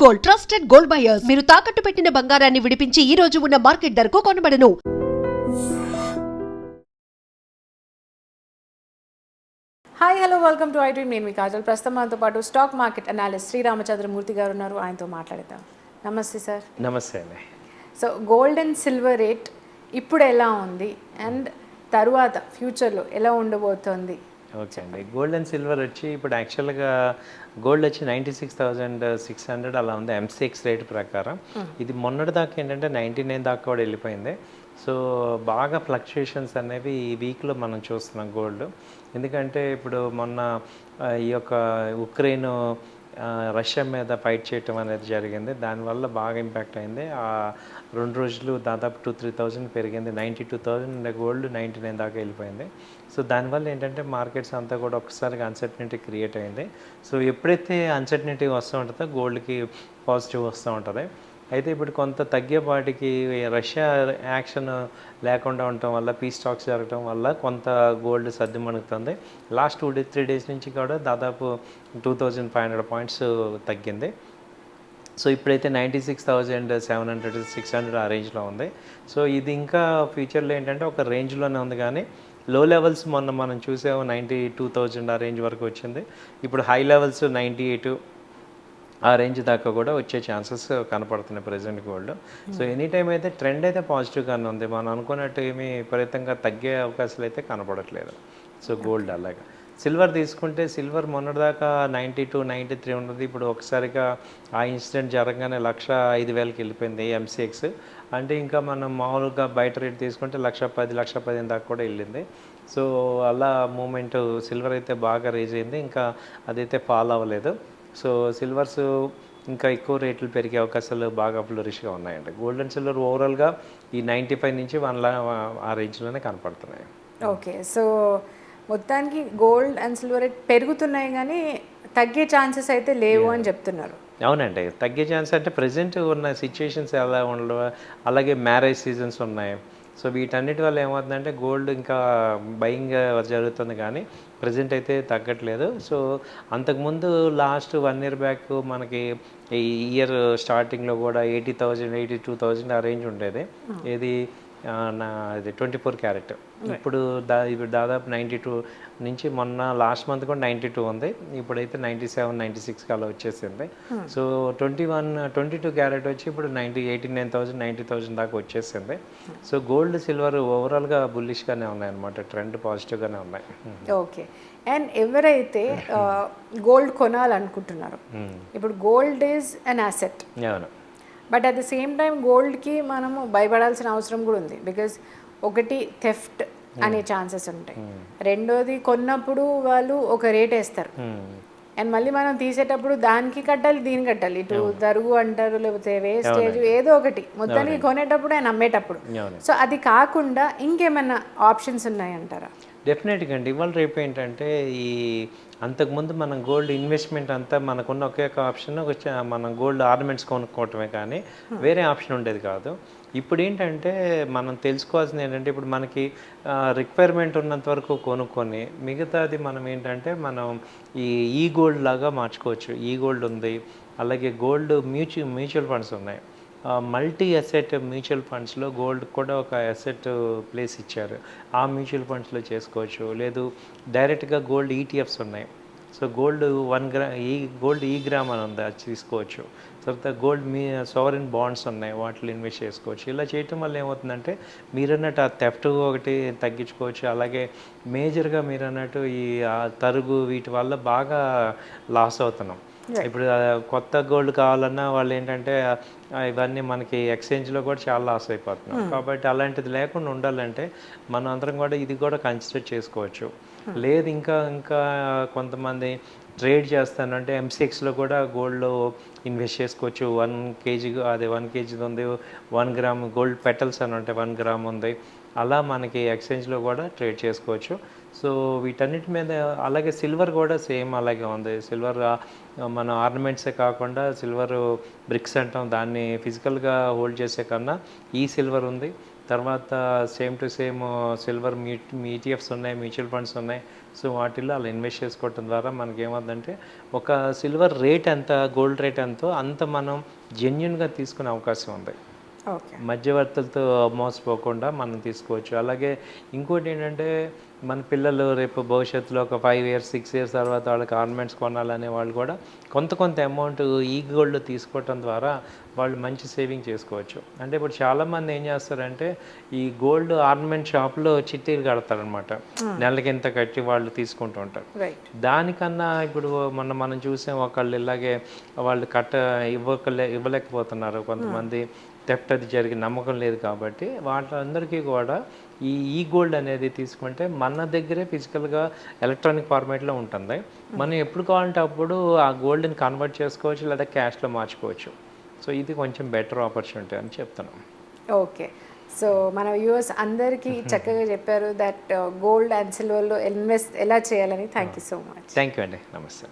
Gold, trusted gold buyers. మీరు తాకట్టు పెట్టిన బంగారాన్ని విడిపించి ఈ రోజు ఉన్న మార్కెట్ ధరకు కొనబడను. Hi hello welcome to I dream. నేను మీ కాజల్. ప్రస్తుతం మనతో పాటు స్టాక్ మార్కెట్ అనాలిస్ట్ శ్రీరామచంద్రమూర్తి గారు ఉన్నారు. ఆయనతో మాట్లాడతాం. నమస్తే సార్. నమస్తే అండి. So gold and silver rate ఇప్పుడు ఎలా ఉంది అండ్ తరువాత ఫ్యూచర్లో ఎలా ఉండబోతోంది? ఓకే అండి. గోల్డ్ అండ్ సిల్వర్ వచ్చి ఇప్పుడు యాక్చువల్గా గోల్డ్ వచ్చి 96,600 అలా ఉంది ఎంసీఎక్స్ రేట్ ప్రకారం. ఇది మొన్నటి దాకా ఏంటంటే 99 దాకా కూడా వెళ్ళిపోయింది. సో బాగా ఫ్లక్చుయేషన్స్ అనేవి ఈ వీక్లో మనం చూస్తున్నాం గోల్డ్. ఎందుకంటే ఇప్పుడు మొన్న ఈ యొక్క ఉక్రెయిన్ రష్యా మీద ఫైట్ చేయటం అనేది జరిగింది. దానివల్ల బాగా ఇంపాక్ట్ అయింది. ఆ 2 రోజులు దాదాపు 2-3,000 పెరిగింది. 92,000 గోల్డ్ 99 దాకా వెళ్ళిపోయింది. సో దానివల్ల ఏంటంటే మార్కెట్స్ అంతా కూడా ఒక్కసారిగా అన్సర్టనిటీ క్రియేట్ అయింది. సో ఎప్పుడైతే అన్సర్టనిటీ వస్తూ ఉంటుందో గోల్డ్కి పాజిటివ్ వస్తూ ఉంటుంది. అయితే ఇప్పుడు కొంత తగ్గేపాటికి రష్యా యాక్షన్ లేకుండా ఉండటం వల్ల, పీస్ టాక్స్ జరగడం వల్ల కొంత గోల్డ్ సర్దుమణుగుతుంది. లాస్ట్ 2-3 డేస్ నుంచి కూడా దాదాపు 2,500 పాయింట్స్ తగ్గింది. సో ఇప్పుడైతే 96,700-600 ఆ రేంజ్లో ఉంది. సో ఇది ఇంకా ఫ్యూచర్లో ఏంటంటే ఒక రేంజ్లోనే ఉంది, కానీ లో లెవెల్స్ మొన్న మనం చూసాము 92,000 ఆ రేంజ్ వరకు వచ్చింది. ఇప్పుడు హై లెవెల్స్ 98 ఆ రేంజ్ దాకా కూడా వచ్చే ఛాన్సెస్ కనపడుతున్నాయి present gold. So any time అయితే ట్రెండ్ అయితే పాజిటివ్గానే ఉంది. మనం అనుకున్నట్టు ఏమీ విపరీతంగా తగ్గే అవకాశాలు అయితే కనపడట్లేదు. సో గోల్డ్ అలాగా. సిల్వర్ తీసుకుంటే సిల్వర్ మొన్నటిదాకా 92-93 ఉన్నది. ఇప్పుడు ఒకసారిగా ఆ ఇన్సిడెంట్ జరగగానే 105,000కి వెళ్ళిపోయింది ఎంసీఎక్స్. అంటే ఇంకా మనం మామూలుగా బయట రేట్ తీసుకుంటే 110,000-115,000 దాకా కూడా వెళ్ళింది. సో అలా మూమెంట్ సిల్వర్ అయితే బాగా రేజ్ అయింది. ఇంకా అదైతే ఫాలో అవ్వలేదు. సో సిల్వర్స్ ఇంకా ఎక్కువ రేట్లు పెరిగే అవకాశాలు బాగా ఫ్లోరిష్గా ఉన్నాయండి. గోల్డ్ అండ్ సిల్వర్ ఓవరాల్గా ఈ 95 నుంచి 1 ఆ రేంజ్లోనే కనపడుతున్నాయి. ఓకే, సో మొత్తానికి గోల్డ్ అండ్ సిల్వర్ రేట్ పెరుగుతున్నాయి కానీ తగ్గే ఛాన్సెస్ అయితే లేవు అని చెప్తున్నారు. అవునండి, తగ్గే ఛాన్స్ అంటే ప్రజెంట్ ఉన్న సిచ్యుయేషన్స్ ఎలా ఉండవు, అలాగే మ్యారేజ్ సీజన్స్ ఉన్నాయి. సో వీటన్నిటి వల్ల ఏమవుతుందంటే గోల్డ్ ఇంకా బయింగ్ జరుగుతుంది, కానీ ప్రజెంట్ అయితే తగ్గట్లేదు. సో అంతకుముందు లాస్ట్ 1 year బ్యాక్ మనకి ఈ ఇయర్ స్టార్టింగ్లో కూడా 80,000-82,000 ఆ రేంజ్ ఉండేది. ఇది ఇది 24 క్యారెట్. ఇప్పుడు దాదాపు 92 నుంచి మొన్న లాస్ట్ మంత్ కూడా 92 ఉంది. ఇప్పుడైతే 97-96 అలా వచ్చేసింది. సో 22 క్యారెట్ వచ్చి ఇప్పుడు 89,000-90,000 దాకా వచ్చేసింది. సో గోల్డ్ సిల్వర్ ఓవరాల్గా బుల్లిష్గానే ఉన్నాయి అన్నమాట. ట్రెండ్ పాజిటివ్గానే ఉన్నాయి. ఓకే, అండ్ ఎవరైతే గోల్డ్ కొనాలనుకుంటున్నారో, ఇప్పుడు గోల్డ్ ఈజ్ అన్ అసెట్, అవును, but at the same time గోల్డ్కి మనము భయపడాల్సిన అవసరం కూడా ఉంది. బికాజ్ ఒకటి థెఫ్ట్ అనే ఛాన్సెస్ ఉంటాయి, రెండోది కొన్నప్పుడు వాళ్ళు ఒక రేట్ వేస్తారు అండ్ మళ్ళీ మనం తీసేటప్పుడు దానికి కట్టాలి, దీనికి కట్టాలి, ఇటు తరుగు అంటారు, లేకపోతే వేస్టేజ్ ఏదో ఒకటి, మొత్తానికి కొనేటప్పుడు అండ్ అమ్మేటప్పుడు. సో అది కాకుండా ఇంకేమైనా ఆప్షన్స్ ఉన్నాయంటారా? డెఫినెట్గా అండి. ఇవాళ రేపు ఏంటంటే ఈ అంతకుముందు మనం గోల్డ్ ఇన్వెస్ట్మెంట్ అంతా మనకున్న ఒకే ఒక ఆప్షన్ మనం గోల్డ్ ఆర్నమెంట్స్ కొనుక్కోవటమే, కానీ వేరే ఆప్షన్ ఉండేది కాదు. ఇప్పుడు ఏంటంటే మనం తెలుసుకోవాల్సింది ఏంటంటే ఇప్పుడు మనకి రిక్వైర్మెంట్ ఉన్నంత వరకు కొనుక్కొని మిగతాది మనం ఏంటంటే మనం ఈ గోల్డ్ లాగా మార్చుకోవచ్చు. ఈ గోల్డ్ ఉంది, అలాగే గోల్డ్ మ్యూచువల్ ఫండ్స్ ఉన్నాయి. మల్టీ అసెట్ మ్యూచువల్ ఫండ్స్లో గోల్డ్ కూడా ఒక అసెట్ ప్లేస్ ఇచ్చారు. ఆ మ్యూచువల్ ఫండ్స్లో చేసుకోవచ్చు. లేదు డైరెక్ట్గా గోల్డ్ ఈటీఎఫ్స్ ఉన్నాయి. సో గోల్డ్ 1 గ్రామ్ ఈ గ్రామ్ అని ఉంది, అది తీసుకోవచ్చు. తర్వాత గోల్డ్ సావరిన్ బాండ్స్ ఉన్నాయి, వాటిలో ఇన్వెస్ట్ చేసుకోవచ్చు. ఇలా చేయటం వల్ల ఏమవుతుందంటే మీరు అన్నట్టు ఆ థెఫ్ట్ ఒకటి తగ్గించుకోవచ్చు. అలాగే మేజర్గా మీరు అన్నట్టు ఈ తరుగు వీటి వల్ల బాగా లాస్ అవుతున్నాం. ఇప్పుడు కొత్త గోల్డ్ కావాలన్నా వాళ్ళు ఏంటంటే ఇవన్నీ మనకి ఎక్స్చేంజ్లో కూడా చాలా లాస్ అయిపోతున్నాం. కాబట్టి అలాంటిది లేకుండా ఉండాలంటే మనం అందరం కూడా ఇది కూడా కన్సిడర్ చేసుకోవచ్చు. లేదు ఇంకా కొంతమంది ట్రేడ్ చేస్తానంటే ఎంసీఎక్స్లో కూడా గోల్డ్లో ఇన్వెస్ట్ చేసుకోవచ్చు. 1 kg అదే 1 kg ఉంది, 1 గ్రామ్ గోల్డ్ పెటల్స్ అని ఉంటాయి, 1 గ్రామ్ ఉంది. అలా మనకి ఎక్స్చేంజ్లో కూడా ట్రేడ్ చేసుకోవచ్చు. సో వీటన్నిటి మీద అలాగే సిల్వర్ కూడా సేమ్ అలాగే ఉంది. సిల్వర్ మన ఆర్నమెంట్సే కాకుండా సిల్వర్ బ్రిక్స్ అంటాం, దాన్ని ఫిజికల్గా హోల్డ్ చేసే కన్నా ఈ సిల్వర్ ఉంది. తర్వాత same to same silver ETFs ఉన్నాయి, మ్యూచువల్ ఫండ్స్ ఉన్నాయి. సో వాటిల్లో అలా ఇన్వెస్ట్ చేసుకోవటం ద్వారా మనకి ఏమవుతుందంటే ఒక సిల్వర్ రేట్ ఎంత, గోల్డ్ రేట్ ఎంతో అంత మనం జెన్యున్గా తీసుకునే అవకాశం ఉంది. ఓకే. మధ్యవర్తులతో మోసపోకుండా మనం తీసుకోవచ్చు. అలాగే ఇంకోటి ఏంటంటే మన పిల్లలు రేపు భవిష్యత్తులో ఒక 5 years 6 years తర్వాత వాళ్ళకి ఆర్నమెంట్స్ కొనాలనే వాళ్ళు కూడా కొంత అమౌంట్ ఈ గోల్డ్లో తీసుకోవటం ద్వారా వాళ్ళు మంచి సేవింగ్ చేసుకోవచ్చు. అంటే ఇప్పుడు చాలామంది ఏం చేస్తారంటే ఈ గోల్డ్ ఆర్నమెంట్ షాప్లో చిట్టీలు కడతారనమాట. నెలకి ఎంత కట్టి వాళ్ళు తీసుకుంటూ ఉంటారు. రైట్. దానికన్నా ఇప్పుడు మనం చూసాం, ఒకళ్ళు ఇలాగే వాళ్ళు ఇవ్వలేకపోతున్నారు. కొంతమంది థెఫ్ట్ అది జరిగి నమ్మకం లేదు కాబట్టి వాళ్ళందరికీ కూడా ఈ గోల్డ్ అనేది తీసుకుంటే మన దగ్గరే ఫిజికల్గా ఎలక్ట్రానిక్ ఫార్మేట్లో ఉంటుంది. మనం ఎప్పుడు కావాలంటే అప్పుడు ఆ గోల్డ్ని కన్వర్ట్ చేసుకోవచ్చు, లేదా క్యాష్లో మార్చుకోవచ్చు. సో ఇది కొంచెం బెటర్ ఆపర్చునిటీ అని చెప్తున్నాం. ఓకే. సో మన వ్యూవర్స్ అందరికీ చక్కగా చెప్పారు దట్ గోల్డ్ అండ్ సిల్వర్లో ఇన్వెస్ట్ ఎలా చేయాలని. Thank you so much. Thank you అండి. నమస్తే.